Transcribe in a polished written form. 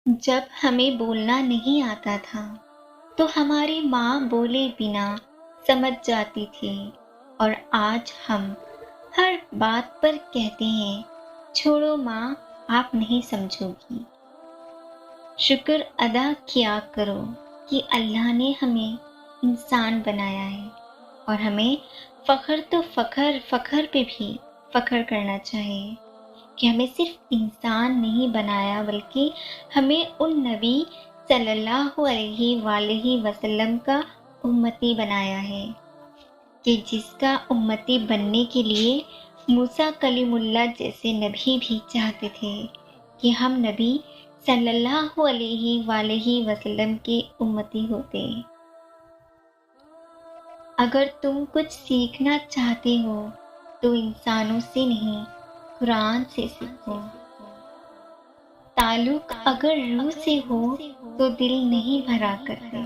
جب ہمیں بولنا نہیں آتا تھا تو ہماری ماں بولے بنا سمجھ جاتی تھی، اور آج ہم ہر بات پر کہتے ہیں چھوڑو ماں، آپ نہیں سمجھو گی۔ شکر ادا کیا کرو کہ اللہ نے ہمیں انسان بنایا ہے، اور ہمیں فخر تو فخر پہ بھی فخر کرنا چاہیے کہ ہمیں صرف انسان نہیں بنایا، بلکہ ہمیں ان نبی صلی اللہ علیہ وآلہ وسلم کا امتی بنایا ہے، کہ جس کا امتی بننے کے لیے موسیٰ کلیم اللہ جیسے نبی بھی چاہتے تھے کہ ہم نبی صلی اللہ علیہ وآلہ وسلم کے امتی ہوتے۔ اگر تم کچھ سیکھنا چاہتے ہو تو انسانوں سے نہیں، قرآن سے سیکھو۔ تعلق اگر روح سے ہو تو دل نہیں بھرا کرتے۔